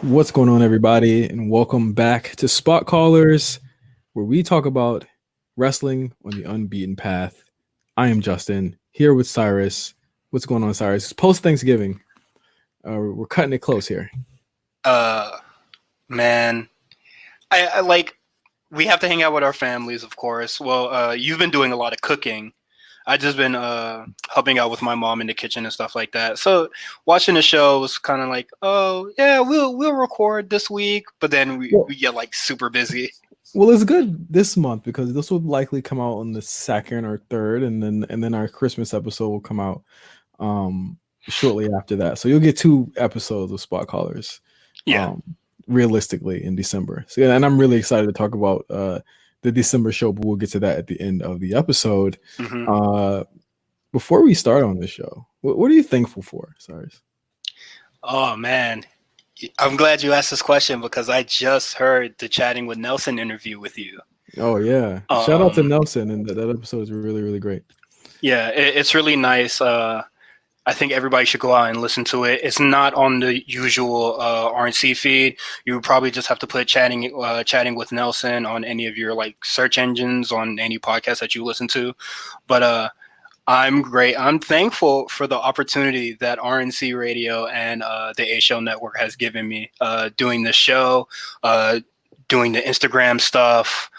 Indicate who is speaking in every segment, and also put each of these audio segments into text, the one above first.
Speaker 1: What's going on, everybody, and welcome back to Spot Callers, where we talk about wrestling on the unbeaten path. I am Justin, here with Cyrus. What's going on, Cyrus? It's post Thanksgiving. We're cutting it close here.
Speaker 2: Uh, man, I like we have to hang out with our families, of course. Well, you've been doing a lot of cooking. I just been helping out with my mom in the kitchen and stuff like that. So watching the show was kind of like, oh yeah, we'll record this week, but then we get like super busy.
Speaker 1: Well, it's good this month because this will likely come out on the second or third, and then our Christmas episode will come out shortly after that. So you'll get 2 episodes of Spot Callers.
Speaker 2: Yeah.
Speaker 1: Realistically in December. So yeah, and I'm really excited to talk about the December show, but we'll get to that at the end of the episode.
Speaker 2: Mm-hmm.
Speaker 1: Before we start on this show, what are you thankful for, Cyrus?
Speaker 2: Oh man, I'm glad you asked this question because I just heard the Chatting with Nelson interview with you.
Speaker 1: Oh yeah, shout out to Nelson, and that episode is really, really great.
Speaker 2: Yeah, it's really nice. I think everybody should go out and listen to it. It's not on the usual RNC feed. You would probably just have to put chatting with Nelson on any of your like search engines on any podcast that you listen to. But I'm great. I'm thankful for the opportunity that RNC Radio and the A Show Network has given me doing this show, doing the Instagram stuff,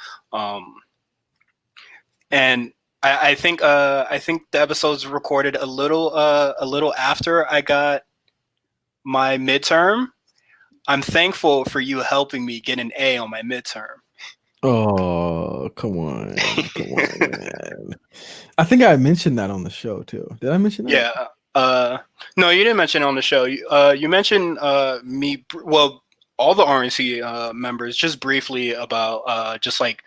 Speaker 2: and I think the episode's recorded a little after I got my midterm. I'm thankful for you helping me get an A on my midterm.
Speaker 1: Oh, come on, man. I think I mentioned that on the show too. Did I mention that?
Speaker 2: Yeah. No, you didn't mention it on the show. You mentioned me. Well, all the RNC members just briefly about just like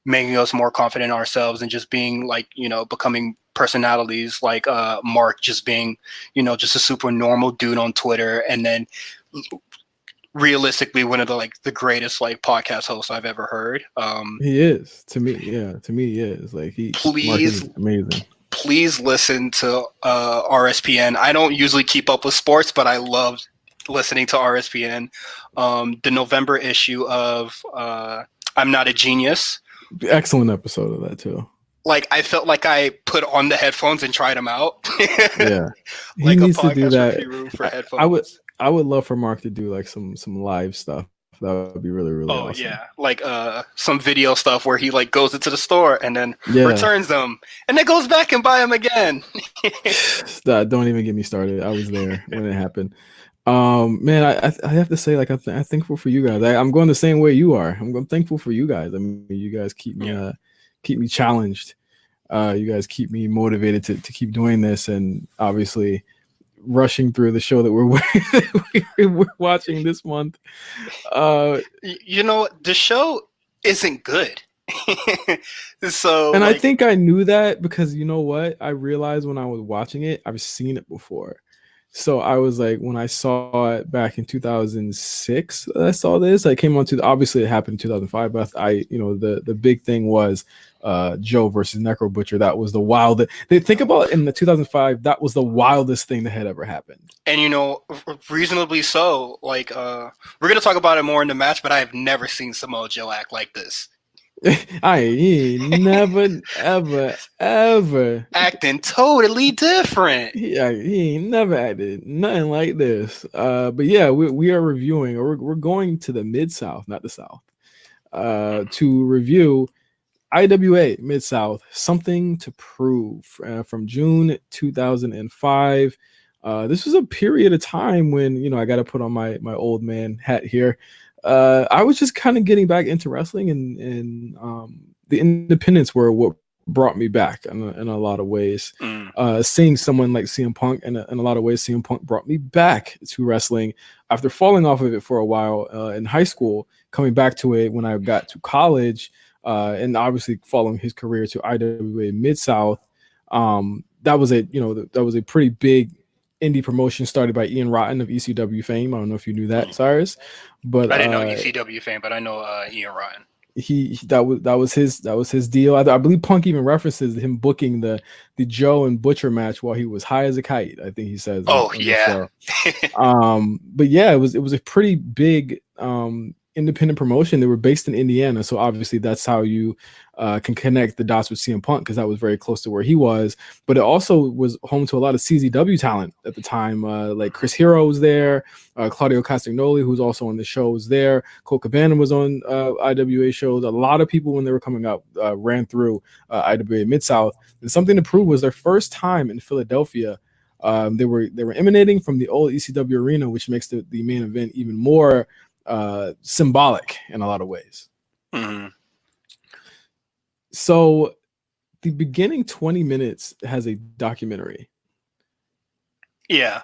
Speaker 2: making us more confident in ourselves and just being like, becoming personalities like Mark just being, just a super normal dude on Twitter. And then realistically, one of the greatest like podcast hosts I've ever heard.
Speaker 1: He is to me. Yeah, to me, he is like Mark is amazing.
Speaker 2: Please listen to RSPN. I don't usually keep up with sports, but I love listening to RSPN. The November issue of I'm Not a Genius.
Speaker 1: Excellent episode of that too.
Speaker 2: Like I felt like I put on the headphones and tried them out.
Speaker 1: Yeah,
Speaker 2: like
Speaker 1: he needs to do that.
Speaker 2: For headphones.
Speaker 1: I would love for Mark to do like some live stuff. That would be really, really awesome.
Speaker 2: Yeah, like some video stuff where he like goes into the store and then returns them and then goes back and buy them again.
Speaker 1: Don't even get me started. I was there when it happened. Man, I have to say, like, I'm thankful for you guys. I'm going the same way you are. I'm thankful for you guys. I mean, you guys keep me challenged. You guys keep me motivated to keep doing this, and obviously rushing through the show that we're watching this month.
Speaker 2: The show isn't good. So,
Speaker 1: and I think I knew that because you know what? I realized when I was watching it, I've seen it before. So I was like, when I saw it back in 2006, I saw this. I came on to obviously it happened in 2005, but the big thing was Joe versus Necro Butcher. That was the wildest. Think about it, in the 2005, that was the wildest thing that had ever happened.
Speaker 2: And reasonably so. Like we're gonna talk about it more in the match, but I have never seen Samoa Joe act like this.
Speaker 1: He never ever
Speaker 2: acting totally different.
Speaker 1: Yeah, he ain't never acted nothing like this. But yeah, we are reviewing, or we're going to the Mid-South, not the South, to review IWA Mid-South, Something to Prove, from June 2005. This was a period of time when I got to put on my old man hat here. I was just kind of getting back into wrestling, and the independents were what brought me back in a lot of ways. Seeing someone like CM Punk, in a lot of ways, CM Punk brought me back to wrestling after falling off of it for a while in high school, coming back to it when I got to college, and obviously following his career to IWA Mid-South. That was a pretty big indie promotion started by Ian Rotten of ECW fame. I don't know if you knew that, Cyrus, but
Speaker 2: I didn't know ECW fame, but I know Ian Rotten.
Speaker 1: that was his deal. I believe Punk even references him booking the Joe and Butcher match while he was high as a kite. I think he says
Speaker 2: Oh
Speaker 1: on the
Speaker 2: yeah.
Speaker 1: show. But yeah, it was a pretty big independent promotion. They were based in Indiana, so obviously that's how you can connect the dots with CM Punk, because that was very close to where he was. But it also was home to a lot of CZW talent at the time. Like Chris Hero was there, Claudio Castagnoli, who's also on the show, was there. Cole Cabana was on IWA shows. A lot of people when they were coming up ran through IWA Mid-South, and something to prove was their first time in Philadelphia. They were emanating from the old ECW arena, which makes the main event even more symbolic in a lot of ways.
Speaker 2: Mm-hmm.
Speaker 1: So the beginning 20 minutes has a documentary.
Speaker 2: Yeah.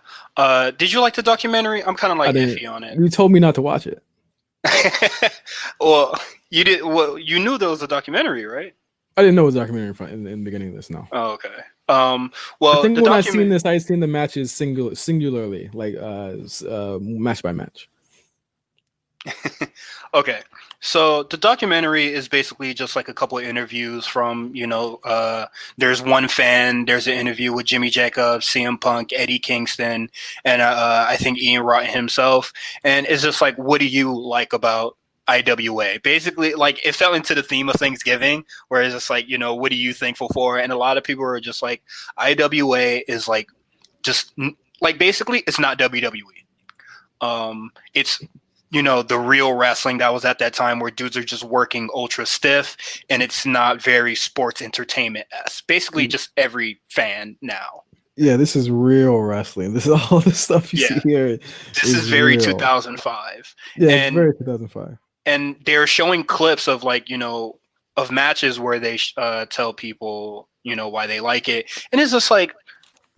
Speaker 2: Did you like the documentary? I'm kind of like iffy on it.
Speaker 1: You told me not to watch it.
Speaker 2: Well, you did. Well, you knew there was a documentary, right?
Speaker 1: I didn't know it was a documentary in the beginning of this. No.
Speaker 2: Oh, okay. Well,
Speaker 1: I think
Speaker 2: the
Speaker 1: when I seen
Speaker 2: document.
Speaker 1: this, I seen the matches singularly, like match by match.
Speaker 2: Okay, so the documentary is basically just like a couple of interviews from, there's one fan, there's an interview with Jimmy Jacobs, CM Punk, Eddie Kingston, and I think Ian Rotten himself. And it's just like, what do you like about IWA? Basically, like, it fell into the theme of Thanksgiving, where it's just like, what are you thankful for? And a lot of people are just like, IWA is like, just like, basically, it's not WWE. It's the real wrestling that was at that time, where dudes are just working ultra stiff, and it's not very sports entertainment-esque. Basically, just every fan now.
Speaker 1: Yeah, this is real wrestling. This is all the stuff you see here.
Speaker 2: This is very real. 2005.
Speaker 1: Yeah, it's very 2005.
Speaker 2: And they're showing clips of of matches where they tell people why they like it, and it's just like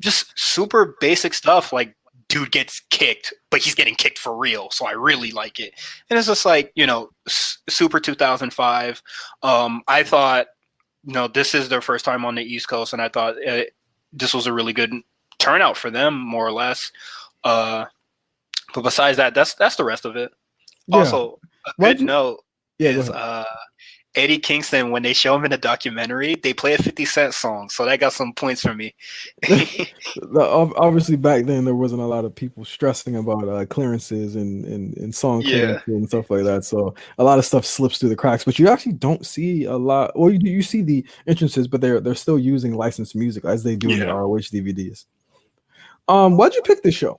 Speaker 2: just super basic stuff, like, dude gets kicked, but he's getting kicked for real, so I really like it. And it's just like, super 2005. I thought, this is their first time on the East Coast, and I thought this was a really good turnout for them, more or less. But besides that, that's the rest of it. Yeah. Also, a good note is Eddie Kingston, when they show him in a documentary, they play a 50 Cent song, so that got some points for me.
Speaker 1: Obviously, back then there wasn't a lot of people stressing about clearances and song clearances and stuff like that. So a lot of stuff slips through the cracks. But you actually don't see a lot. Well, you see the entrances, but they're still using licensed music as they do in the ROH DVDs. Why'd you pick this show?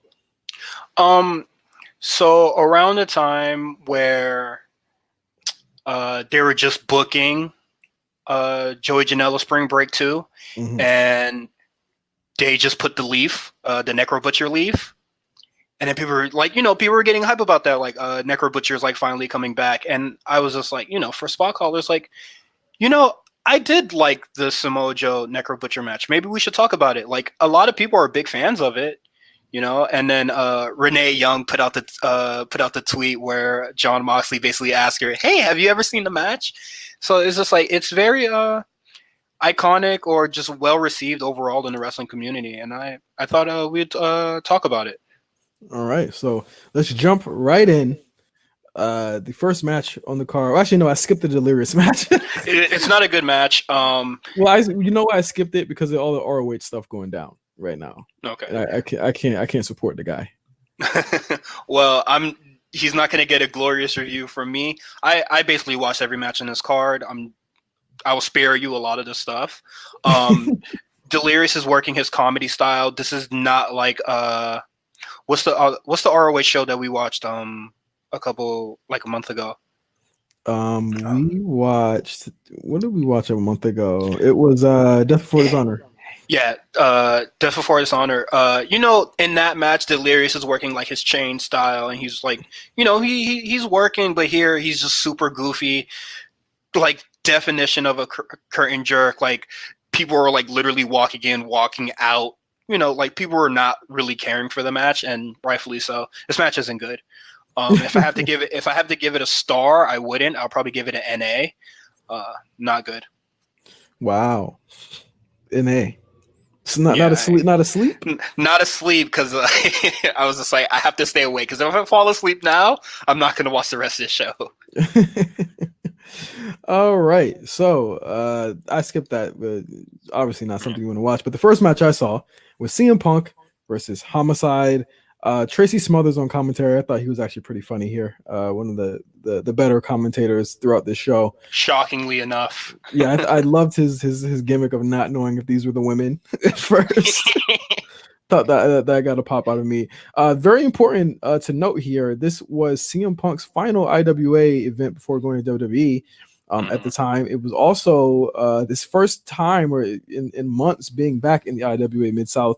Speaker 2: So around the time where they were just booking Joey Janela Spring Break 2, and they just put the leaf, the Necro Butcher leaf, and then people were like, people were getting hype about that, like Necro Butcher's like finally coming back, and I was just like, for spot callers, like, I did like the Samoa Joe Necro Butcher match. Maybe we should talk about it. Like, a lot of people are big fans of it. And then Renee Young put out the tweet where John Moxley basically asked her, "Hey, have you ever seen the match?" So it's just like, it's very iconic, or just well received overall in the wrestling community, and I thought we'd talk about it.
Speaker 1: All right, so let's jump right in. The first match on the card. Well, actually, no, I skipped the Delirious match.
Speaker 2: It's not a good match.
Speaker 1: Well, why I skipped it? Because of all the ROH stuff going down right now.
Speaker 2: Okay.
Speaker 1: I can't support the guy.
Speaker 2: Well, he's not going to get a glorious review from me. I basically watched every match in this card. I will spare you a lot of the stuff. Delirious is working his comedy style. This is not like what's the ROH show that we watched a month ago?
Speaker 1: We watched, what did we watch a month ago? It was Death Before Dishonor.
Speaker 2: Yeah, Death Before Dishonor. In that match, Delirious is working like his chain style, and he's like, he's working, but here he's just super goofy, like definition of a curtain jerk. Like, people are like literally walking in, walking out. Like, people are not really caring for the match, and rightfully so. This match isn't good. If I have to give it a star, I wouldn't. I'll probably give it an NA. Not good.
Speaker 1: Wow, NA. It's not asleep. Not asleep.
Speaker 2: Not asleep, because I was just like, I have to stay awake, because if I fall asleep now, I'm not going to watch the rest of the show.
Speaker 1: All right. So I skipped that, but obviously not something you want to watch. But the first match I saw was CM Punk versus Homicide. Tracy Smothers on commentary. I thought he was actually pretty funny here. One of the better commentators throughout this show.
Speaker 2: Shockingly enough.
Speaker 1: Yeah, I loved his gimmick of not knowing if these were the women at first. Thought that got a pop out of me. Very important to note here. This was CM Punk's final IWA event before going to WWE. At the time, it was also this first time, or in months, being back in the IWA Mid-South.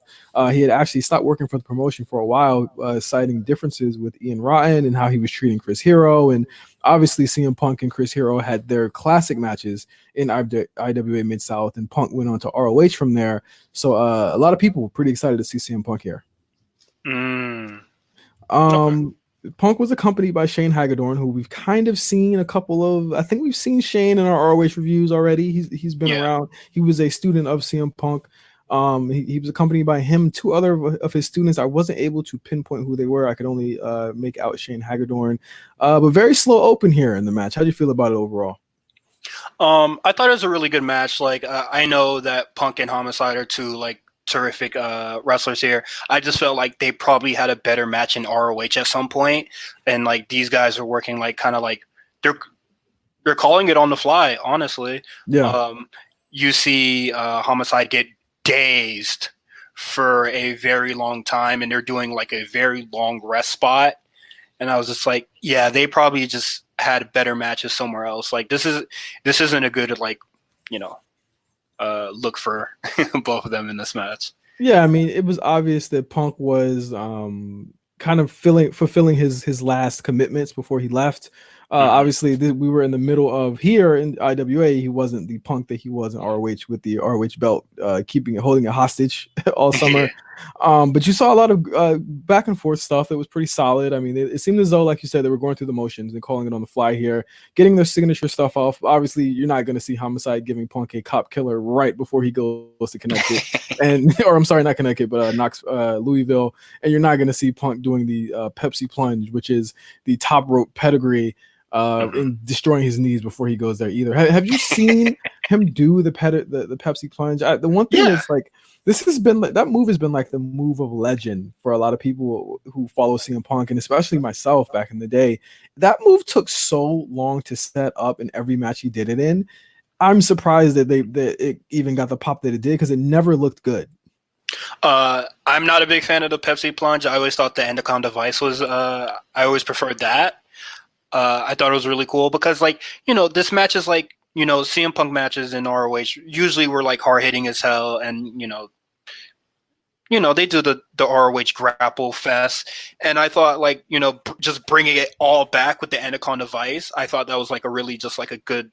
Speaker 1: He had actually stopped working for the promotion for a while, citing differences with Ian Rotten and how he was treating Chris Hero. And obviously, CM Punk and Chris Hero had their classic matches in IWA Mid-South, and Punk went on to ROH from there. So a lot of people were pretty excited to see CM Punk here.
Speaker 2: Okay.
Speaker 1: Punk was accompanied by Shane Hagedorn, who we've kind of seen a couple of. I think we've seen Shane in our ROH reviews already. He's been around. He was a student of CM Punk. He was accompanied by him, two other of his students. I wasn't able to pinpoint who they were. I could only make out Shane Hagedorn. But very slow open here in the match. How do you feel about it overall?
Speaker 2: I thought it was a really good match. Like I know that Punk and Homicide are two like terrific wrestlers here. I just felt like they probably had a better match in ROH at some point, and like these guys are working like kind of like they're calling it on the fly. Honestly,
Speaker 1: Yeah.
Speaker 2: You see Homicide get dazed for a very long time, and they're doing like a very long rest spot. And I was just like, yeah, they probably just had better matches somewhere else. Like this isn't a good like, you know, look for both of them in this match.
Speaker 1: Yeah, I mean, it was obvious that Punk was kind of fulfilling his last commitments before he left. Obviously, we were in the middle of here in IWA. He wasn't the Punk that he was in ROH with the ROH belt, holding it hostage all summer. But you saw a lot of back and forth stuff that was pretty solid. I mean, it seemed as though, like you said, they were going through the motions and calling it on the fly here, getting their signature stuff off. Obviously, you're not going to see Homicide giving Punk a cop killer right before he goes to Connecticut, or I'm sorry, not Connecticut, but Louisville, and you're not going to see Punk doing the Pepsi plunge, which is the top rope pedigree. In destroying his knees before he goes there either. Have you seen him do the Pepsi plunge? The one thing is like this has been like that move has been like the move of legend for a lot of people who follow CM Punk, and especially myself back in the day. That move took so long to set up in every match he did it in. I'm surprised that it even got the pop that it did because it never looked good.
Speaker 2: I'm not a big fan of the Pepsi plunge. I always thought the Endicon device was. I always preferred that. I thought it was really cool because, like, you know, this match is like, you know, CM Punk matches in ROH usually were like hard hitting as hell, and you know they do the ROH grapple fest, and I thought like just bringing it all back with the Endicon device, I thought that was like a really just like a good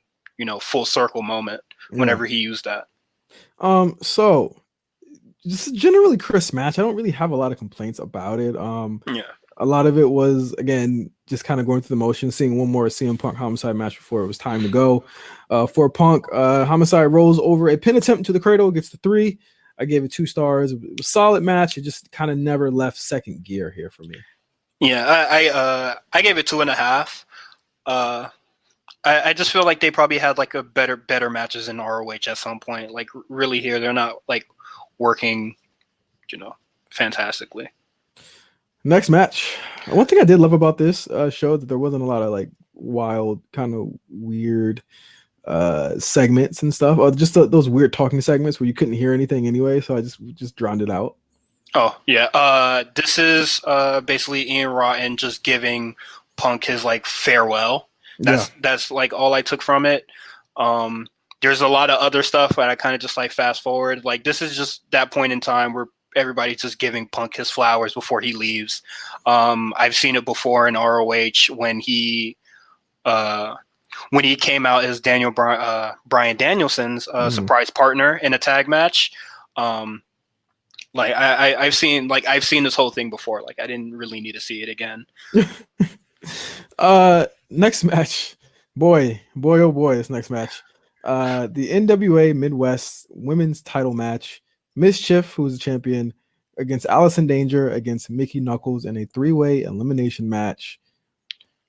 Speaker 2: full circle moment whenever he used that.
Speaker 1: So this is generally crisp match. I don't really have a lot of complaints about it.
Speaker 2: Yeah.
Speaker 1: A lot of it was, again, just kind of going through the motions, seeing one more CM Punk Homicide match before it was time to go. For Punk, Homicide rolls over a pin attempt to the cradle, gets the 3. I gave it 2 stars. It was a solid match. It just kind of never left second gear here for me.
Speaker 2: Yeah, I gave it 2.5. I just feel like they probably had like a better matches in ROH at some point. Like really here, they're not like working, fantastically.
Speaker 1: Next match. One thing I did love about this show that there wasn't a lot of like wild, kind of weird segments and stuff. Or just those weird talking segments where you couldn't hear anything anyway. So I just drowned it out.
Speaker 2: Oh yeah. This is basically Ian Rotten just giving Punk his like farewell. That's like all I took from it. There's a lot of other stuff, but I kind of just like fast forward. Like this is just that point in time where everybody's just giving Punk his flowers before he leaves. I've seen it before in ROH when he came out as Bryan Danielson's surprise partner in a tag match. Like I've seen this whole thing before. Like I didn't really need to see it again.
Speaker 1: Next match, boy, oh boy, this next match. The NWA Midwest Women's Title match. Mischief, who's the champion, against Allison Danger against Mickey Knuckles in a 3-way elimination match.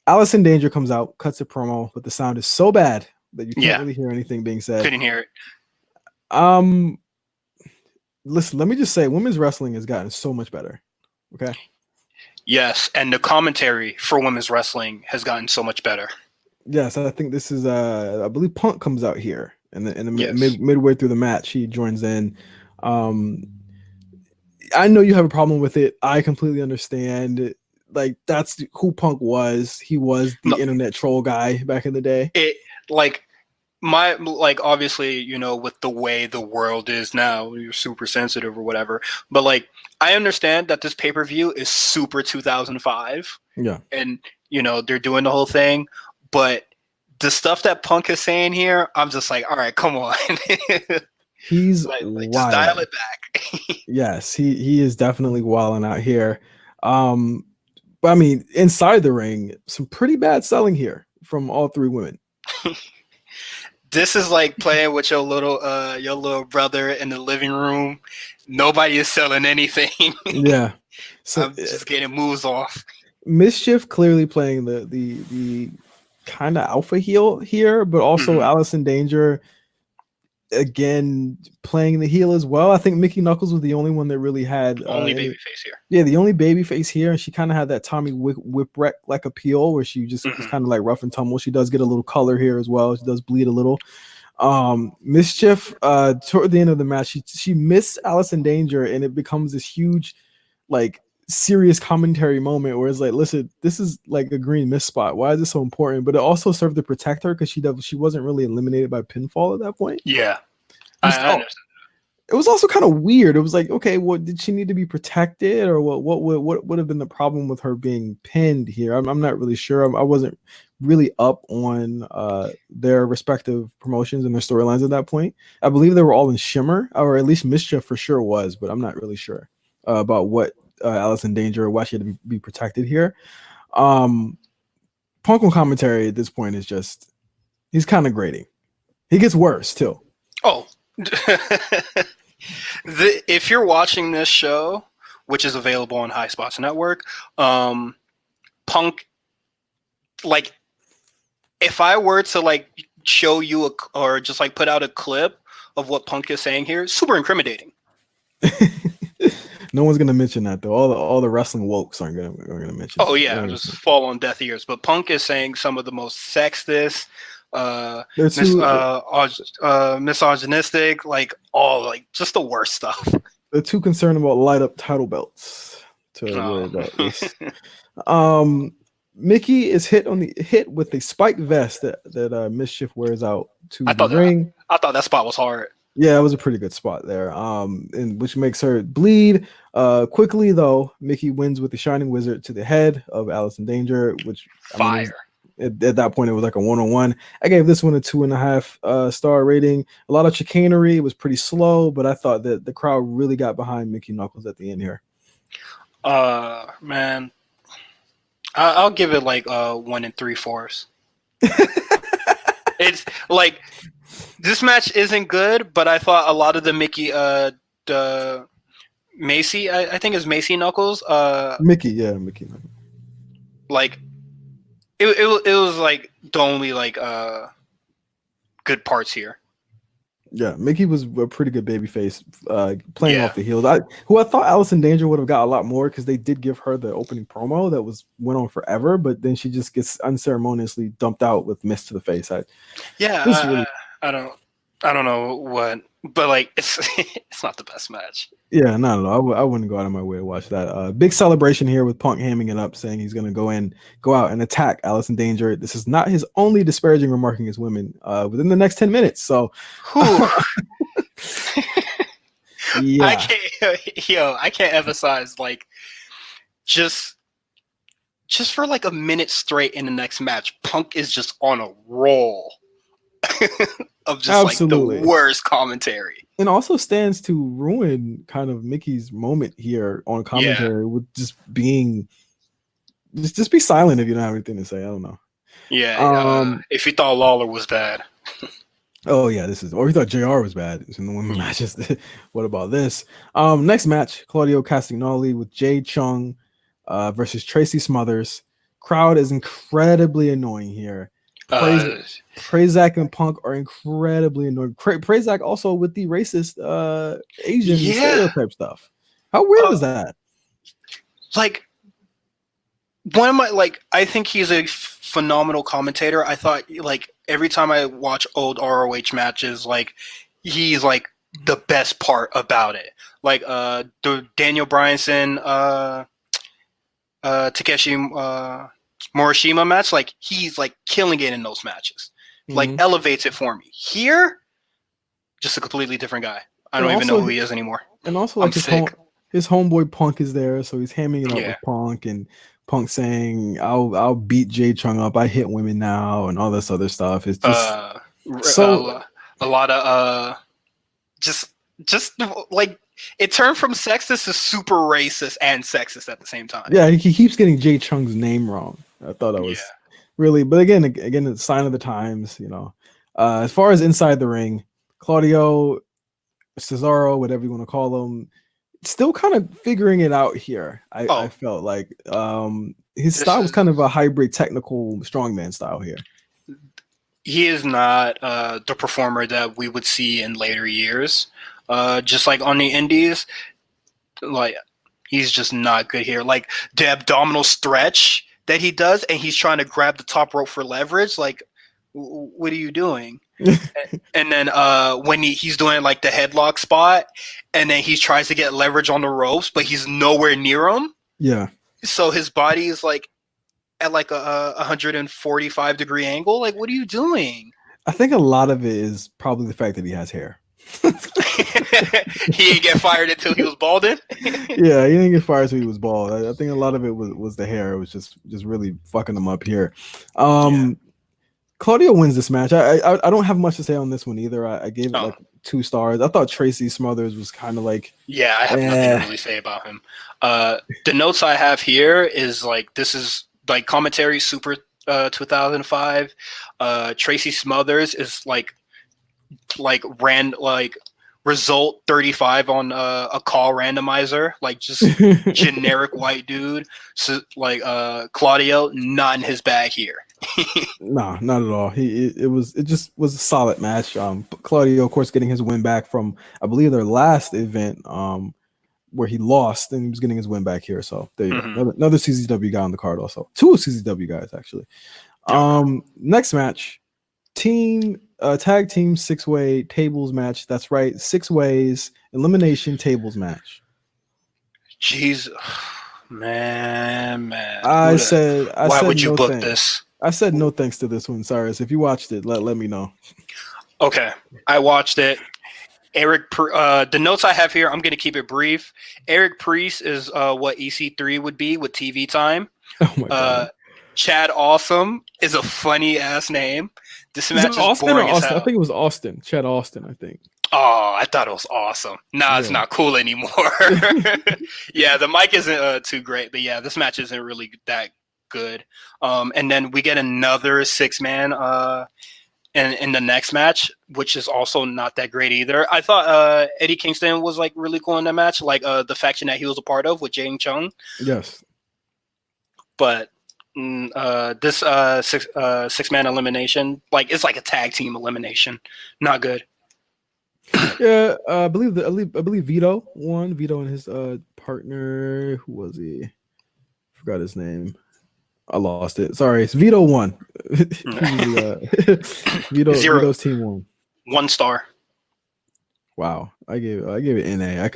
Speaker 1: Allison Danger comes out, cuts a promo, but the sound is so bad that you can't
Speaker 2: Yeah.
Speaker 1: really hear anything being said.
Speaker 2: Couldn't hear it.
Speaker 1: Listen, let me just say, women's wrestling has gotten so much better. Okay.
Speaker 2: Yes, and the commentary for women's wrestling has gotten so much better.
Speaker 1: Yes, I think this is I believe Punk comes out here in the
Speaker 2: Yes.
Speaker 1: midway through the match. He joins in. I know you have a problem with it. I completely understand. Like, that's who Punk was. He was the
Speaker 2: No,
Speaker 1: internet troll guy back in the day.
Speaker 2: it like obviously, you know, with the way the world is now, you're super sensitive or whatever. But like, I understand that this pay-per-view is super 2005.
Speaker 1: Yeah.
Speaker 2: And you know, they're doing the whole thing, but the stuff that Punk is saying here, I'm just like, all right, come on.
Speaker 1: He's
Speaker 2: Just dial
Speaker 1: wild.
Speaker 2: it back.
Speaker 1: Yes, he is definitely wilding out here. But I mean, inside the ring, some pretty bad selling here from all three women.
Speaker 2: This is like playing with your little brother in the living room. Nobody is selling anything.
Speaker 1: Yeah. So
Speaker 2: I'm just getting moves off.
Speaker 1: Mischief clearly playing the kind of alpha heel here, but also Allison Danger again playing the heel as well. I think Mickey Knuckles was the only one that really had
Speaker 2: Only baby face here.
Speaker 1: Yeah, the only baby face here, and she kind of had that Tommy Whipwreck like appeal where she just was kind of like rough and tumble. She does get a little color here as well. She does bleed a little. Mischief toward the end of the match, she missed Allison Danger, and it becomes this huge like serious commentary moment where it's like, listen, this is like a green miss spot. Why is it so important? But it also served to protect her because she wasn't really eliminated by pinfall at that point.
Speaker 2: Yeah, I understand.
Speaker 1: It was also kind of weird. It was like, okay, what did she need to be protected, or what would have been the problem with her being pinned here? I'm not really sure. I wasn't really up on their respective promotions and their storylines at that point. I believe they were all in Shimmer, or at least Mischief for sure was, but I'm not really sure about what Allison Danger or why she had to be protected here. Punk on commentary at this point is just, he's kind of grating. He gets worse too.
Speaker 2: Oh. If you're watching this show, which is available on High Spots Network, Punk, like, if I were to like show you or just like put out a clip of what Punk is saying here, super incriminating.
Speaker 1: No one's gonna mention that though. All the wrestling wokes aren't gonna mention.
Speaker 2: Oh yeah, just fall on deaf ears. But Punk is saying some of the most sexist, misogynistic, like just the worst stuff.
Speaker 1: They're too concerned about light up title belts to worry about this. Mickey is hit with a spiked vest that Mischief wears out to the ring.
Speaker 2: I thought that spot was hard.
Speaker 1: Yeah, it was a pretty good spot there. And which makes her bleed. Quickly though, Mickey wins with the Shining Wizard to the head of Allison Danger, which
Speaker 2: fire.
Speaker 1: At that point, it was like a 1-on-1. I gave this one a 2.5 star rating. A lot of chicanery. It was pretty slow, but I thought that the crowd really got behind Mickey Knuckles at the end here.
Speaker 2: Man, I'll give it like 1 3/4. It's like, this match isn't good, but I thought a lot of the Mickey, the Macy, I think is Macy Knuckles.
Speaker 1: Mickey Knuckles.
Speaker 2: Like, it was like the only like good parts here.
Speaker 1: Yeah, Mickey was a pretty good babyface, playing off the heels. I thought Allison Danger would have got a lot more because they did give her the opening promo that went on forever, but then she just gets unceremoniously dumped out with miss to the face. I
Speaker 2: don't know what, but like it's not the best match.
Speaker 1: Yeah, no, I wouldn't go out of my way to watch that. Big celebration here with Punk hamming it up, saying he's going to go out and attack Allison Danger. This is not his only disparaging remark against women within the next 10 minutes. So, yeah,
Speaker 2: I can't emphasize like just for like a minute straight in the next match, Punk is just on a roll of just
Speaker 1: absolutely
Speaker 2: like the worst commentary.
Speaker 1: And also stands to ruin kind of Mickey's moment here on commentary with just being just be silent if you don't have anything to say. I don't know.
Speaker 2: Yeah. If you thought Lawler was bad.
Speaker 1: Oh yeah, or you thought JR was bad in the women's matches. What about this? Next match, Claudio Castagnoli with Jade Chung versus Tracy Smothers. Crowd is incredibly annoying here. Prazak and Punk are incredibly annoying. Prazak also with the racist Asian stereotype stuff. How weird is that?
Speaker 2: Like, one of my, like, I think he's a phenomenal commentator. I thought, like, every time I watch old ROH matches, like, he's like the best part about it. Like the Daniel Bryanson Takeshi Morishima match, like, he's like killing it in those matches. Like, elevates it for me. Here, just a completely different guy. I don't even know who he is anymore.
Speaker 1: And also, like, his homeboy Punk is there, so he's hamming it up with Punk, and Punk saying, "I'll beat Jay Chung up. I hit women now," and all this other stuff. It's just
Speaker 2: a lot of just like, it turned from sexist to super racist and sexist at the same time.
Speaker 1: Yeah, he keeps getting Jay Chung's name wrong. I thought that was really, but again, it's a sign of the times, you know. As far as inside the ring, Claudio, Cesaro, whatever you want to call him, still kind of figuring it out here. I felt like his style was kind of a hybrid technical strongman style here.
Speaker 2: He is not the performer that we would see in later years. Just like on the indies, like, he's just not good here. Like, the abdominal stretch that he does, and he's trying to grab the top rope for leverage. Like, what are you doing? And then when he's doing like the headlock spot, and then he tries to get leverage on the ropes, but he's nowhere near him.
Speaker 1: Yeah.
Speaker 2: So his body is like at like a 145-degree angle. Like, what are you doing?
Speaker 1: I think a lot of it is probably the fact that he has hair.
Speaker 2: He didn't get fired until he was balding.
Speaker 1: Yeah, he didn't get fired until he was bald. I think a lot of it was the hair. It was just really fucking him up here. Claudio wins this match. I don't have much to say on this one either. I gave it like 2 stars. I thought Tracy Smothers was kind of like,
Speaker 2: I have nothing to really say about him. The notes I have here is like, this is like commentary super 2005. Tracy Smothers is like result 35 on a call randomizer, like, just generic white dude. So like Claudio, not in his bag here.
Speaker 1: No, not at all. It just was a solid match. Claudio, of course, getting his win back from, I believe, their last event, where he lost, and he was getting his win back here. So there you go. Another CZW guy on the card, also 2 CZW guys actually. Next match, tag team 6-way tables match. That's right, 6 ways elimination tables match.
Speaker 2: Jeez, man.
Speaker 1: I said,
Speaker 2: why would you
Speaker 1: no
Speaker 2: book
Speaker 1: thanks.
Speaker 2: this?
Speaker 1: I said no thanks to this one, Cyrus. If you watched it, let me know.
Speaker 2: Okay, I watched it. The notes I have here, I'm going to keep it brief. Eric Priest is what EC3 would be with TV time.
Speaker 1: Oh my God.
Speaker 2: Chad Awesome is a funny ass name. This match is boring as hell.
Speaker 1: I think it was Austin. Chad Austin, I think.
Speaker 2: Oh, I thought it was awesome. Nah, it's not cool anymore. Yeah, the mic isn't too great, but yeah, this match isn't really that good. And then we get another 6-man in the next match, which is also not that great either. I thought Eddie Kingston was like really cool in that match, like the faction that he was a part of with Jang Chung.
Speaker 1: Yes.
Speaker 2: But this 6-man elimination, like, it's like a tag team elimination. Not good.
Speaker 1: Yeah, I believe Vito won. Vito and his partner, who was he? Forgot his name. I lost it. Sorry, it's Vito won. Vito's team won.
Speaker 2: 1 star.
Speaker 1: Wow, I gave it NA.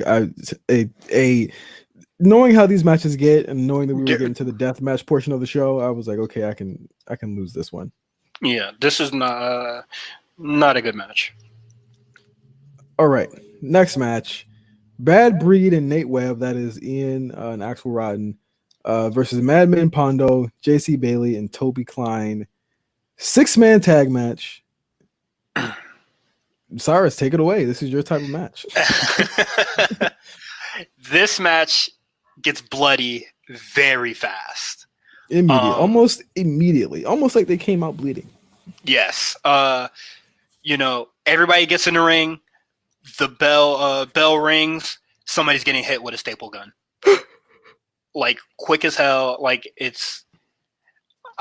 Speaker 1: Knowing how these matches get, and knowing that we were getting to the death match portion of the show, I was like, okay, I can lose this one.
Speaker 2: Yeah, this is not a good match.
Speaker 1: All right, next match, Bad Breed and Nate Webb, that is Ian and Axel Rotten, versus Madman Pondo, JC Bailey, and Toby Klein. 6-man tag match. Cyrus, take it away. This is your type of match.
Speaker 2: This match gets bloody very fast.
Speaker 1: Almost immediately. Almost like they came out bleeding.
Speaker 2: Yes. Everybody gets in the ring. The bell rings. Somebody's getting hit with a staple gun. Like, quick as hell. Like, it's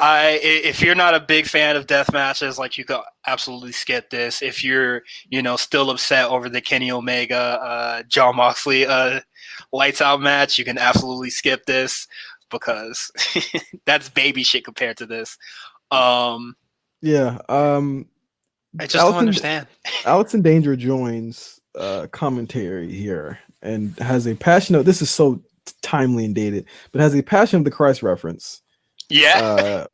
Speaker 2: If you're not a big fan of death matches, like you could absolutely skip this. If you're, still upset over the Kenny Omega, John Moxley, lights out match, you can absolutely skip this because that's baby shit compared to this.
Speaker 1: Yeah.
Speaker 2: I just don't understand.
Speaker 1: Alex in Danger joins commentary here and has a passion of, this is so timely and dated, but has a Passion of the Christ reference.
Speaker 2: Yeah.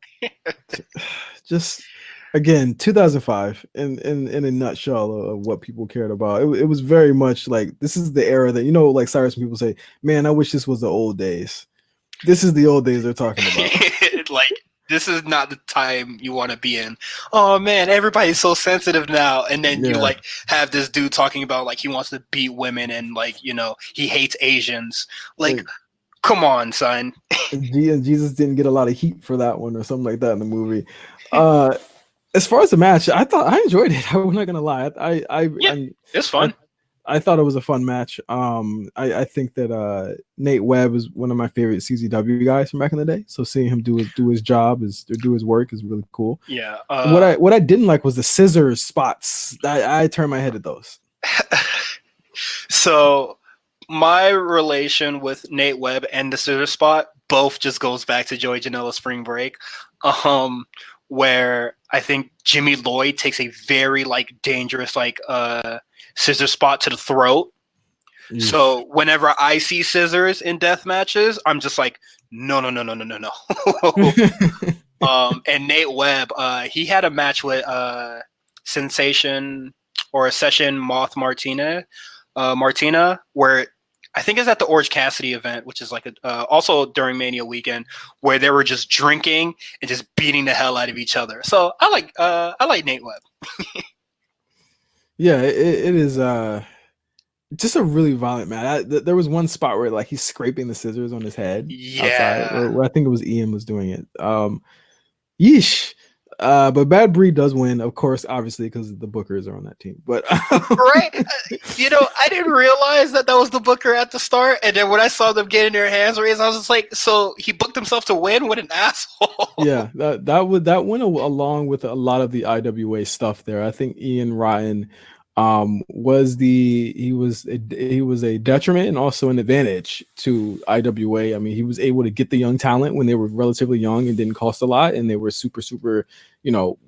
Speaker 1: Just again, 2005 in a nutshell of what people cared about. It was very much like, this is the era that, like Cyrus, people say, man, I wish this was the old days. This is the old days they're talking about.
Speaker 2: Like, this is not the time you want to be in. Oh man, everybody's so sensitive now. And then you like have this dude talking about like he wants to beat women and like, he hates Asians. Like, come on, son.
Speaker 1: Jesus didn't get a lot of heat for that one or something like that in the movie. As far as the match, I thought I enjoyed it. I'm not gonna lie.
Speaker 2: It's fun.
Speaker 1: I thought it was a fun match. I think that Nate Webb is one of my favorite CZW guys from back in the day. So seeing him do his job do his work is really cool.
Speaker 2: Yeah.
Speaker 1: What I didn't like was the scissors spots. I turned my head at those.
Speaker 2: So my relation with Nate Webb and the scissor spot both just goes back to Joey Janela Spring Break, where I think Jimmy Lloyd takes a very like dangerous like scissor spot to the throat. Eesh. So whenever I see scissors in death matches, I'm just like, no. And Nate Webb, he had a match with Sensation or a Session Moth Martina, where I think it's at the Orange Cassidy event, which is like also during Mania weekend, where they were just drinking and just beating the hell out of each other. So I like Nate Webb.
Speaker 1: Yeah, it is just a really violent match. There was one spot where like he's scraping the scissors on his head outside, where I think it was Ian was doing it. Yeesh. But Bad Breed does win, of course, obviously, because the Bookers are on that team. But
Speaker 2: right, I didn't realize that was the Booker at the start, and then when I saw them getting their hands raised, I was just like, so he booked himself to win? What an asshole!
Speaker 1: Yeah, that went along with a lot of the IWA stuff there. I think Ian Ryan was a detriment and also an advantage to IWA. I mean, he was able to get the young talent when they were relatively young and didn't cost a lot, and they were super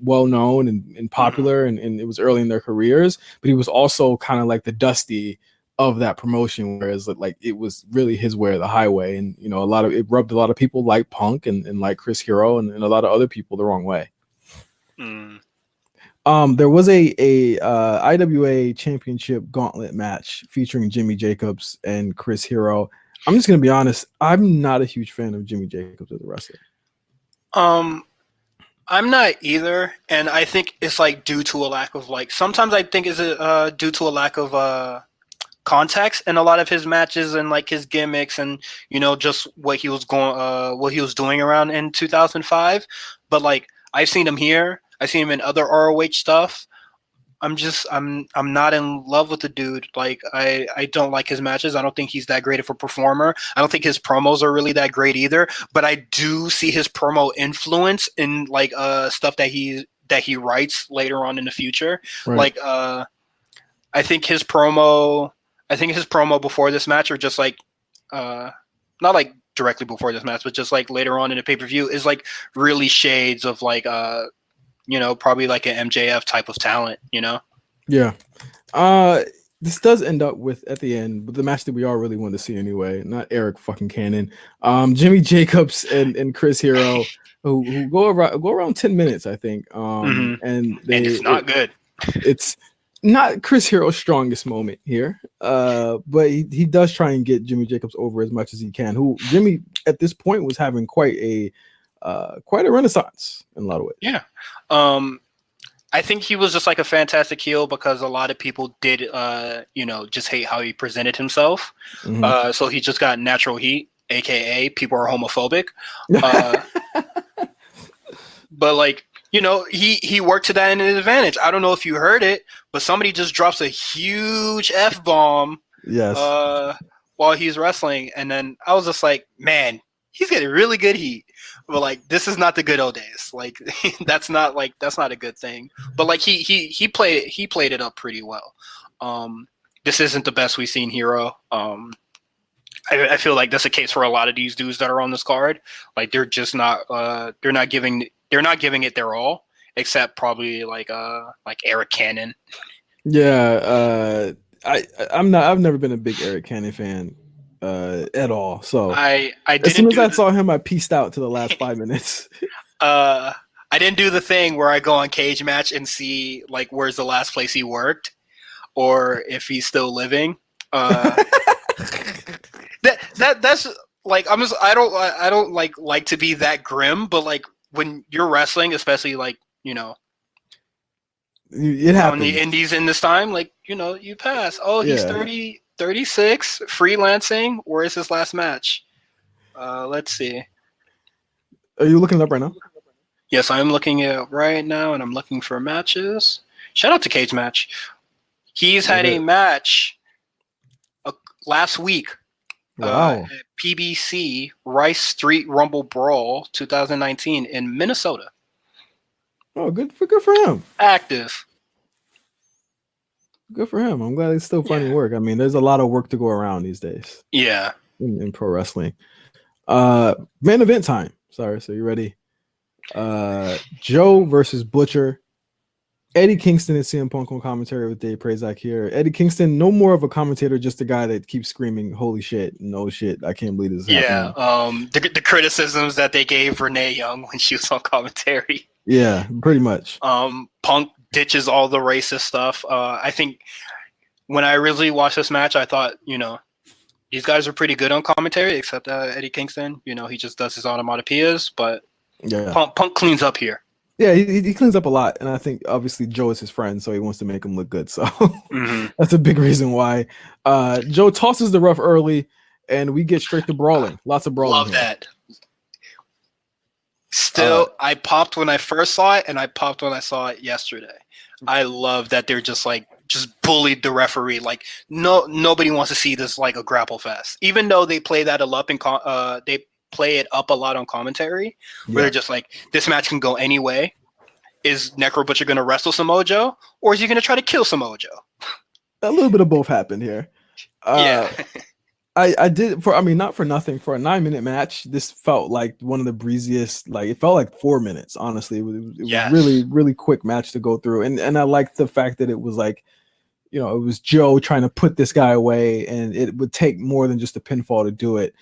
Speaker 1: well known and popular, and it was early in their careers. But he was also kind of like the Dusty of that promotion, whereas like it was really his way or the highway, and it rubbed a lot of people like Punk and like Chris Hero and a lot of other people the wrong way. There was a IWA Championship Gauntlet match featuring Jimmy Jacobs and Chris Hero. I'm just gonna be honest. I'm not a huge fan of Jimmy Jacobs as a wrestler.
Speaker 2: I'm not either, and I think it's like due to a lack of like. Sometimes I think it's due to a lack of context in a lot of his matches and like his gimmicks and just what he was doing around in 2005. But like I've seen him here. I've seen him in other ROH stuff. I'm not in love with the dude. Like I don't like his matches. I don't think he's that great of a performer. I don't think his promos are really that great either. But I do see his promo influence in like stuff that he writes later on in the future. Right. Like I think his promo before this match, or just like not like directly before this match, but just like later on in the pay-per-view, is like really shades of like probably like an MJF type of talent,
Speaker 1: Yeah. This does end up with, at the end, with the match that we all really wanted to see anyway, not Eric fucking Cannon. Jimmy Jacobs and Chris Hero, who go around 10 minutes, I think. And it's not
Speaker 2: good.
Speaker 1: It's not Chris Hero's strongest moment here. But he does try and get Jimmy Jacobs over as much as he can, who Jimmy at this point was having quite a renaissance in a lot of ways.
Speaker 2: Yeah. I think he was just like a fantastic heel because a lot of people did, just hate how he presented himself. So he just got natural heat, aka people are homophobic. But like, he worked to that in his advantage. I don't know if you heard it, but somebody just drops a huge F-bomb.
Speaker 1: Yes.
Speaker 2: While he's wrestling, and then I was just like, man, he's getting really good heat. But like, this is not the good old days. Like, that's not a good thing. But like, he played it up pretty well. This isn't the best we've seen Hero. I feel like that's a case for a lot of these dudes that are on this card. Like, they're just not they're not giving it their all, except probably like Eric Cannon.
Speaker 1: Yeah, I've never been a big Eric Cannon fan at all. So
Speaker 2: I
Speaker 1: as soon
Speaker 2: didn't
Speaker 1: as I saw him, I pieced out to the last 5 minutes.
Speaker 2: I didn't do the thing where I go on Cage Match and see like where's the last place he worked or if he's still living. That's like I don't like to be that grim, but like when you're wrestling, especially like
Speaker 1: It happens.
Speaker 2: on the indies in this time, like you pass. Oh, he's 30, 36, freelancing. Where is his last match? Let's see.
Speaker 1: Are you looking it up right now?
Speaker 2: Yes, I'm looking it right now, and I'm looking for matches. Shout out to Cage Match. He's had a match last week.
Speaker 1: Wow.
Speaker 2: At PBC Rice Street Rumble Brawl 2019 in Minnesota.
Speaker 1: Oh, good for him.
Speaker 2: Active.
Speaker 1: Good for him. I'm glad he's still finding work. I mean, there's a lot of work to go around these days.
Speaker 2: Yeah.
Speaker 1: In pro wrestling. Main event time. Sorry, so you ready? Joe versus Butcher. Eddie Kingston and CM Punk on commentary with Dave Prazak here. Eddie Kingston, no more of a commentator, just a guy that keeps screaming, "Holy shit, no shit, I can't believe this is happening."
Speaker 2: The criticisms that they gave Renee Young when she was on commentary.
Speaker 1: Yeah, pretty much.
Speaker 2: Punk ditches all the racist stuff. I think when I originally watched this match, I thought, these guys are pretty good on commentary, except Eddie Kingston. He just does his onomatopoeias, but Punk cleans up here.
Speaker 1: Yeah, he cleans up a lot, and I think obviously Joe is his friend, so he wants to make him look good. So that's a big reason why. Joe tosses the ref early, and we get straight to brawling. Lots of brawling.
Speaker 2: Love that. Still, I popped when I first saw it, and I popped when I saw it yesterday. I love that they're just bullied the referee. Like nobody wants to see this like a grapple fest, even though they play that they play it up a lot on commentary, where they're just like, this match can go any way. Is Necro Butcher going to wrestle Samoa Joe, or is he going to try to kill Samoa Joe?
Speaker 1: A little bit of both happened here. I did not for nothing, for a 9-minute match, this felt like one of the breeziest. Like, it felt like 4 minutes. Honestly, it was really, really quick match to go through, and I liked the fact that it was like, it was Joe trying to put this guy away, and it would take more than just a pinfall to do it.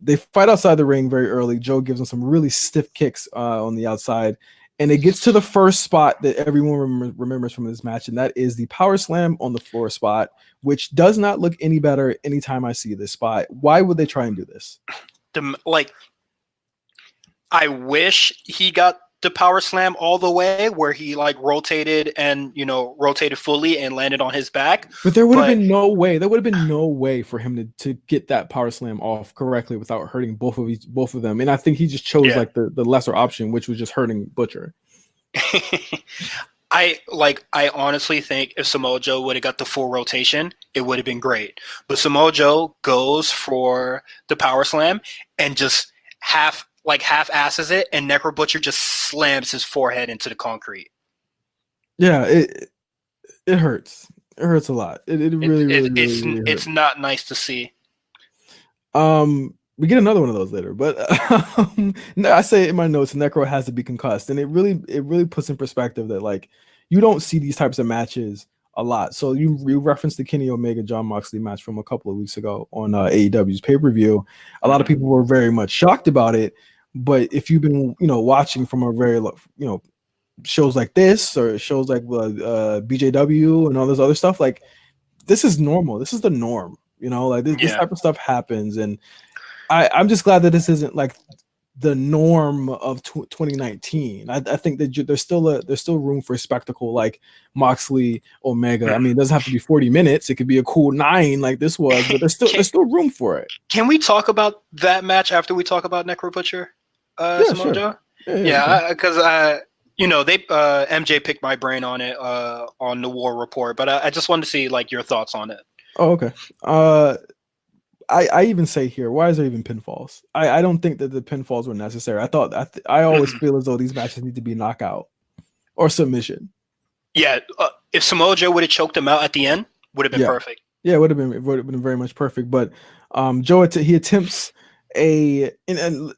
Speaker 1: They fight outside the ring very early. Joe gives him some really stiff kicks on the outside, and it gets to the first spot that everyone remembers from this match, and that is the power slam on the floor spot, which does not look any better anytime I see this spot. Why would they try and do this?
Speaker 2: I wish he got the power slam all the way where he rotated and rotated fully and landed on his back.
Speaker 1: But there would have been no way. There would have been no way for him to get that power slam off correctly without hurting both of them. And I think he just chose the lesser option, which was just hurting Butcher.
Speaker 2: I honestly think if Samoa Joe would have got the full rotation, it would have been great. But Samoa Joe goes for the power slam and just half-asses it, and Necro Butcher just slams his forehead into the concrete.
Speaker 1: Yeah, it hurts. It hurts a lot. It really
Speaker 2: it's not nice to see.
Speaker 1: We get another one of those later, but I say in my notes, Necro has to be concussed, and it really puts in perspective that you don't see these types of matches a lot. So you referenced the Kenny Omega John Moxley match from a couple of weeks ago on AEW's pay-per-view. A lot of people were very much shocked about it, but if you've been watching from a very shows like this or shows like BJW and all this other stuff, this is normal. This is the norm. This type of stuff happens, and I'm just glad that this isn't the norm of 2019. I think that there's still room for spectacle like Moxley Omega. I mean, it doesn't have to be 40 minutes. It could be a cool 9 like this was, but there's still room for it.
Speaker 2: Can we talk about that match after we talk about Necro Butcher? Samoa Joe? Because they MJ picked my brain on it on the War Report, but I just wanted to see your thoughts on it.
Speaker 1: Oh, okay. I even say here, why is there even pinfalls? I don't think that the pinfalls were necessary. I always feel as though these matches need to be knockout or submission.
Speaker 2: Yeah, if Samoa Joe would have choked him out at the end, would have been perfect.
Speaker 1: Yeah, it would have been very much perfect. But Joe, he attempts and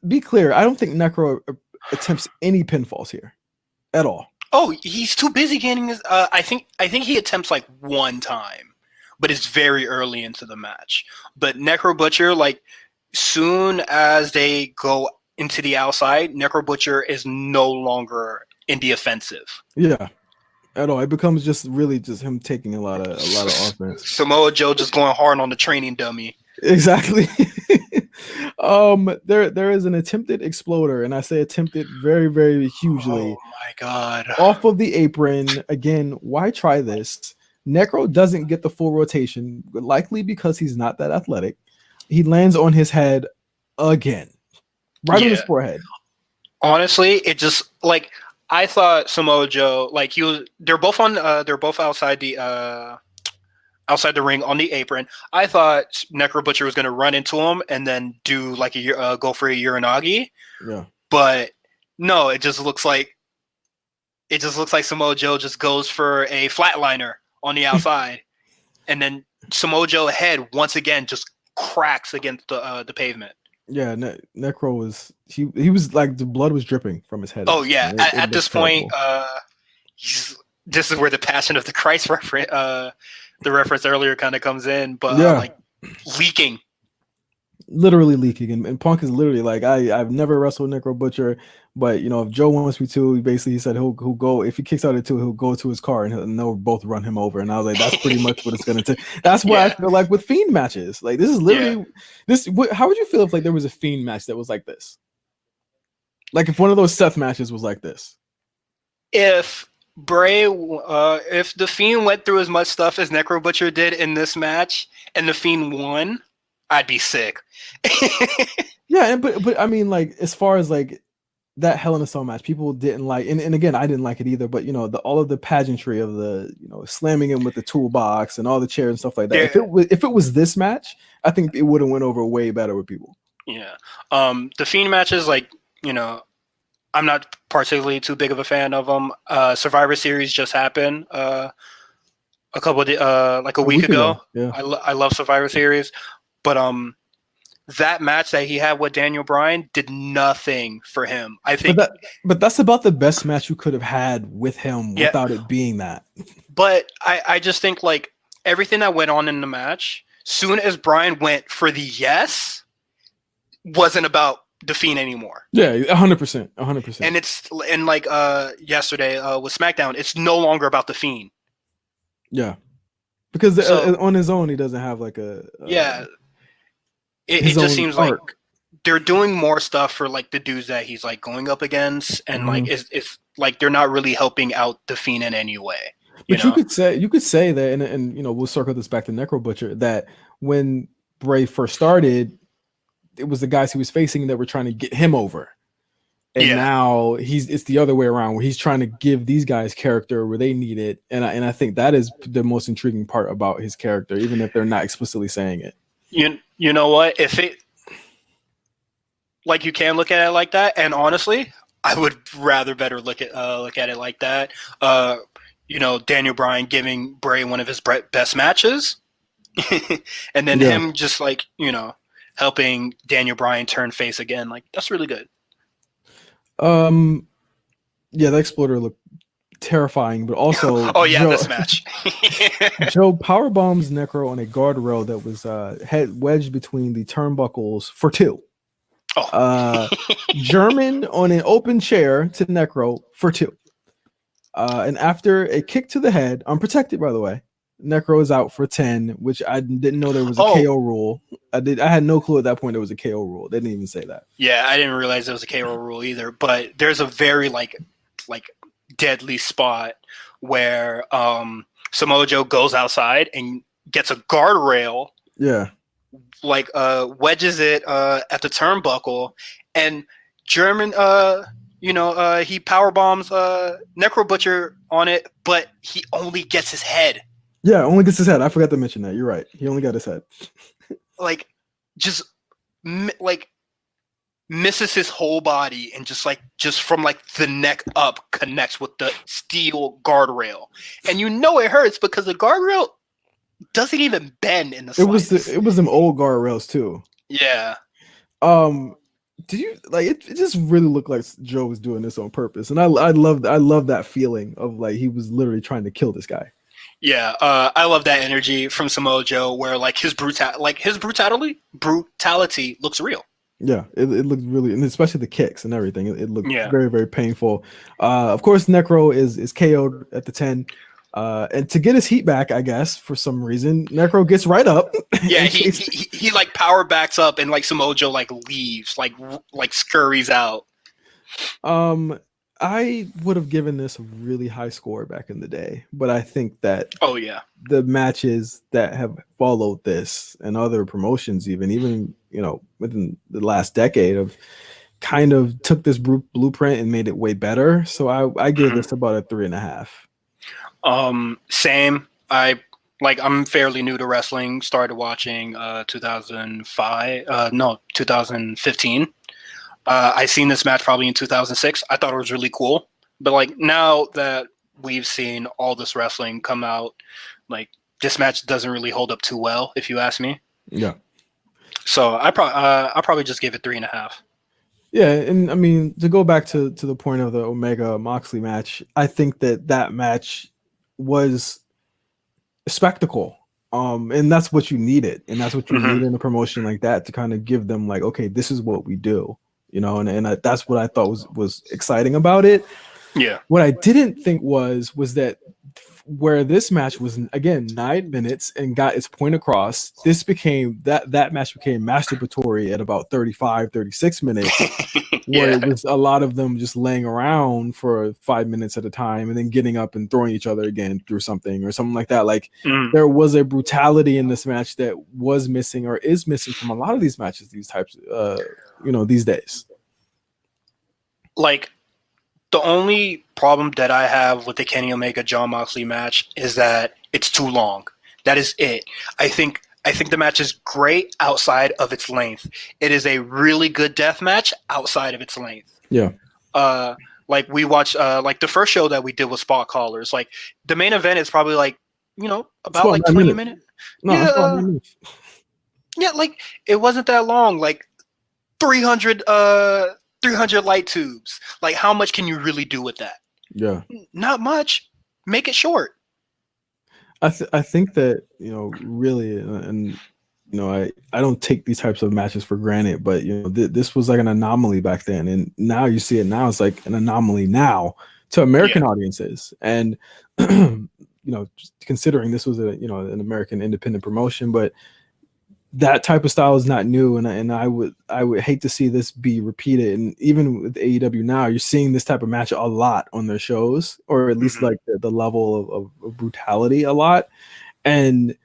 Speaker 1: be clear, I don't think Necro attempts any pinfalls here at all.
Speaker 2: Oh, he's too busy getting his. I think he attempts like one time, but it's very early into the match. But Necro Butcher, like, soon as they go into the outside, Necro Butcher is no longer in the offensive.
Speaker 1: Yeah. At all. It becomes just really just him taking a lot of offense.
Speaker 2: Samoa Joe just going hard on the training dummy.
Speaker 1: Exactly. There is an attempted exploder, and I say attempted very, very hugely.
Speaker 2: Oh my god.
Speaker 1: Off of the apron. Again, why try this? Necro doesn't get the full rotation, likely because he's not that athletic. He lands on his head again. Right on his forehead.
Speaker 2: Honestly, it just like I thought Samoa Joe, like they're both outside the ring on the apron. I thought Necro Butcher was going to run into him and then do like go for a Uranagi.
Speaker 1: Yeah.
Speaker 2: But no, it just looks like Samoa Joe just goes for a flatliner on the outside, and then Samoa Joe head once again just cracks against the pavement.
Speaker 1: Yeah, Necro was he was like the blood was dripping from his head.
Speaker 2: Oh yeah, at this point, this is where the Passion of the Christ reference, the reference earlier, kind of comes in, but like leaking,
Speaker 1: literally leaking, and Punk is literally like, I've never wrestled Necro Butcher, but you know, if Joe wants me to, he said he'll go, if he kicks out at 2, he'll go to his car and they'll both run him over. And I was like, that's pretty much what it's gonna take. That's why I feel like with Fiend matches, like this is literally this. How would you feel if like there was a Fiend match that was like this? Like if one of those Seth matches was like this?
Speaker 2: If if the Fiend went through as much stuff as Necro Butcher did in this match and the Fiend won, I'd be sick.
Speaker 1: Yeah, but I mean, like, as far as like that Hell in a Cell match, people didn't like, and again, I didn't like it either. But you know, all of the pageantry of the, you know, slamming him with the toolbox and all the chairs and stuff like that. Yeah. If it was this match, I think it would have went over way better with people.
Speaker 2: Yeah, the Fiend matches, like, you know, I'm not particularly too big of a fan of them. Survivor Series just happened a week ago.
Speaker 1: Yeah.
Speaker 2: I love Survivor Series, but that match that he had with Daniel Bryan did nothing for him. I think,
Speaker 1: but that's about the best match you could have had with him without it being that.
Speaker 2: But I just think like everything that went on in the match, soon as Bryan went for the yes, wasn't about the Fiend anymore.
Speaker 1: Yeah, 100%.
Speaker 2: And like yesterday with SmackDown, it's no longer about the Fiend.
Speaker 1: Yeah, because on his own, he doesn't have like a
Speaker 2: It just seems like they're doing more stuff for like the dudes that he's like going up against, and like it's like they're not really helping out the Fiend in any way.
Speaker 1: You could say that, and you know, we'll circle this back to Necro Butcher, that when Bray first started, it was the guys he was facing that were trying to get him over, and now it's the other way around, where he's trying to give these guys character where they need it, and I think that is the most intriguing part about his character, even if they're not explicitly saying it.
Speaker 2: You know what? If it, like, you can look at it like that, and honestly, I would rather better look at it like that. You know, Daniel Bryan giving Bray one of his best matches, and then him just like, you know, helping Daniel Bryan turn face again. Like, that's really good.
Speaker 1: Yeah, the exploder looked terrifying, but also
Speaker 2: this match.
Speaker 1: Joe powerbombs Necro on a guardrail that was head wedged between the turnbuckles for 2. German on an open chair to Necro for 2. And after a kick to the head, unprotected by the way, Necro is out for 10, which I didn't know there was a KO rule. I had no clue at that point there was a KO rule. They didn't even say that. Yeah,
Speaker 2: I didn't realize there was a KO rule either, but there's a very like deadly spot where Samoa Joe goes outside and gets a guardrail.
Speaker 1: Yeah.
Speaker 2: Like wedges it at the turnbuckle, and German he power bombs Necro Butcher on it, but he only gets his head.
Speaker 1: Yeah, only gets his head. I forgot to mention that. You're right. He only got his head.
Speaker 2: Like, just like misses his whole body and just from like the neck up connects with the steel guardrail, and it hurts because the guardrail doesn't even bend in the slightest.
Speaker 1: It was them old guardrails too.
Speaker 2: Yeah.
Speaker 1: Did you like it? It just really looked like Joe was doing this on purpose, and I love that feeling of like he was literally trying to kill this guy.
Speaker 2: Yeah, I love that energy from Samoa Joe, where like his brutality looks real.
Speaker 1: Yeah, it looked really, and especially the kicks and everything. It looked
Speaker 2: Yeah.
Speaker 1: very, very painful. Of course, Necro is KO'd at the 10. And to get his heat back, I guess, for some reason, Necro gets right up.
Speaker 2: Yeah, he like power backs up and like Samoa Joe like leaves, like scurries out.
Speaker 1: I would have given this a really high score back in the day, but I think that
Speaker 2: Oh yeah,
Speaker 1: the matches that have followed this and other promotions, even within the last decade, of kind of took this blueprint and made it way better. So I give this about a 3.5.
Speaker 2: Same. I'm fairly new to wrestling. Started watching 2015. I seen this match probably in 2006. I thought it was really cool. But like now that we've seen all this wrestling come out, like this match doesn't really hold up too well, if you ask me.
Speaker 1: Yeah.
Speaker 2: So I probably just give it 3.5.
Speaker 1: Yeah, and I mean, to go back to the point of the Omega Moxley match, I think that match was a spectacle. And that's what you needed, and that's what you need in a promotion like that, to kind of give them like, okay, this is what we do, and that's what I thought was exciting about it.
Speaker 2: Yeah.
Speaker 1: What I didn't think was that where this match was, again, 9 minutes and got its point across, this became that match became masturbatory at about 35, 36 minutes, where it was a lot of them just laying around for 5 minutes at a time and then getting up and throwing each other again through something or something like that. Like there was a brutality in this match that was missing or is missing from a lot of these matches, these types, these days.
Speaker 2: Like, the only problem that I have with the Kenny Omega John Moxley match is that it's too long. That is it. I think the match is great outside of its length. It is a really good death match outside of its length.
Speaker 1: Yeah.
Speaker 2: Like we watched like the first show that we did with Spot Callers. Like the main event is probably like, about like 20 minutes. No, yeah, like it wasn't that long. Like 300 light tubes. Like, how much can you really do with that?
Speaker 1: Yeah.
Speaker 2: Not much. Make it short.
Speaker 1: I think that, really, and, I don't take these types of matches for granted, but, this was like an anomaly back then. And now you see it now, it's like an anomaly now to American audiences. And, just considering this was an American independent promotion, but that type of style is not new, and I would hate to see this be repeated. And even with AEW now, you're seeing this type of match a lot on their shows, or at least like the level of brutality a lot. And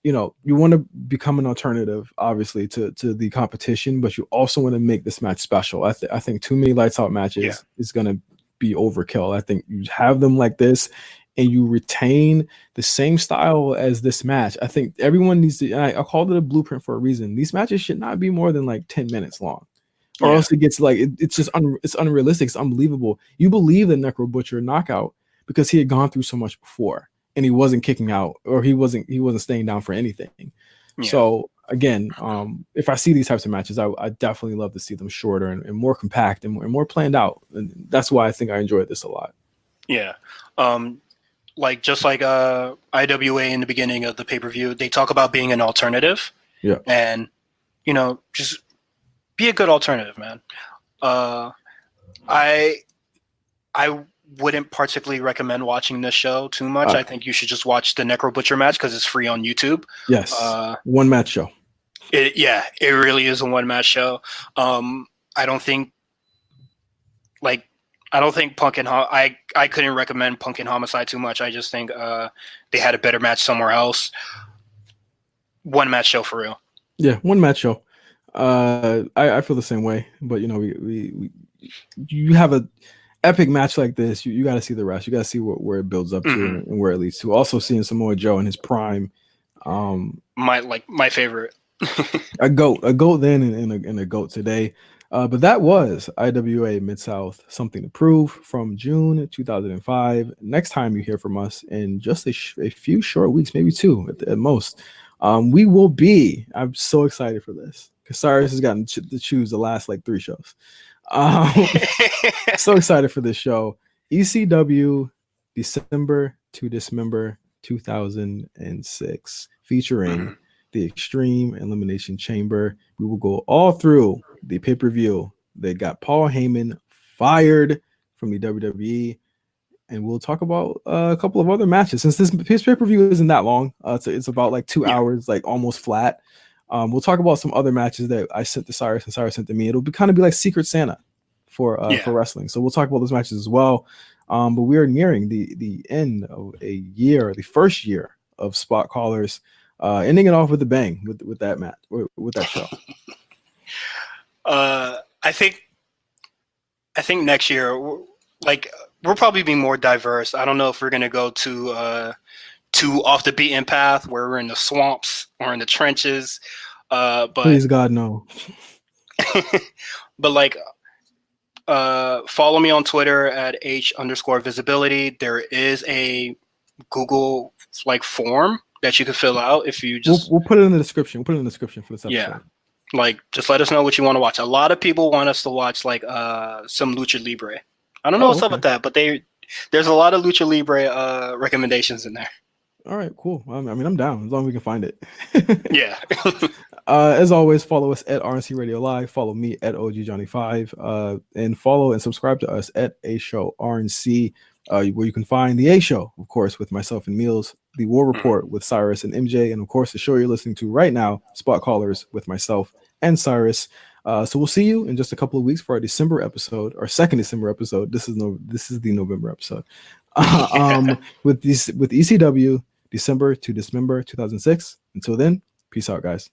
Speaker 1: you want to become an alternative, obviously, to the competition, but you also want to make this match special. I think too many lights out matches is going to be overkill. I think you have them like this, and you retain the same style as this match. I think everyone needs to, I called it a blueprint for a reason. These matches should not be more than like 10 minutes long, or else it gets like, it's just, it's unrealistic. It's unbelievable. You believe the Necro Butcher knockout because he had gone through so much before and he wasn't kicking out, or he wasn't staying down for anything. Yeah. So again, if I see these types of matches, I definitely love to see them shorter and more compact and more planned out. And that's why I think I enjoyed this a lot.
Speaker 2: Yeah. Like just like IWA in the beginning of the pay-per-view, they talk about being an alternative.
Speaker 1: Yeah.
Speaker 2: And just be a good alternative, man. I wouldn't particularly recommend watching this show too much. I think you should just watch the Necro Butcher match because it's free on YouTube.
Speaker 1: Yes. One match show.
Speaker 2: It really is a one match show. I don't think Punk and I couldn't recommend Punk and Homicide too much. I just think they had a better match somewhere else. One match show for real.
Speaker 1: Yeah, one match show. I feel the same way, but you have a epic match like this, you got to see the rest. You got to see where it builds up to and where it leads to. Also seeing Samoa Joe in his prime.
Speaker 2: My favorite.
Speaker 1: A goat then, and a goat today. But that was IWA Mid-South, Something to Prove from June 2005. Next time you hear from us in just a few short weeks, maybe 2 at most, we will be. I'm so excited for this because Cyrus has gotten to choose the last like 3 shows. So excited for this show. ECW December to Dismember 2006, featuring the Extreme Elimination Chamber. We will go all through the pay-per-view that got Paul Heyman fired from the WWE, and we'll talk about a couple of other matches. Since this pay-per-view isn't that long, it's about like 2 hours, like almost flat. We'll talk about some other matches that I sent to Cyrus and Cyrus sent to me. It'll be kind of be like Secret Santa for wrestling. So we'll talk about those matches as well. But we are nearing the end of a year, the first year of Spot Callers, ending it off with a bang with that match, with that show.
Speaker 2: I think next year, we'll probably be more diverse. I don't know if we're gonna go to off the beaten path where we're in the swamps or in the trenches. But
Speaker 1: please God no.
Speaker 2: But follow me on Twitter at H_visibility. There is a Google form that you can fill out if you just.
Speaker 1: We'll put it in the description. We'll put it in the description for this episode.
Speaker 2: Yeah, just let us know what you want to watch. A lot of people want us to watch some Lucha Libre. I don't know what's up with that, but there's a lot of Lucha Libre recommendations in there.
Speaker 1: All right, cool. I mean, I'm down as long as we can find it.
Speaker 2: Yeah.
Speaker 1: As always, follow us at RNC Radio Live. Follow me at OGJohnny5, and follow and subscribe to us at A Show RNC, where you can find the A Show, of course, with myself and Meals, the War Report with Cyrus and MJ, and of course the show you're listening to right now, Spot Callers with myself and Cyrus. So we'll see you in just a couple of weeks for our December episode, our second December episode. This is the November episode. With ECW December to Dismember 2006. Until then, peace out, guys.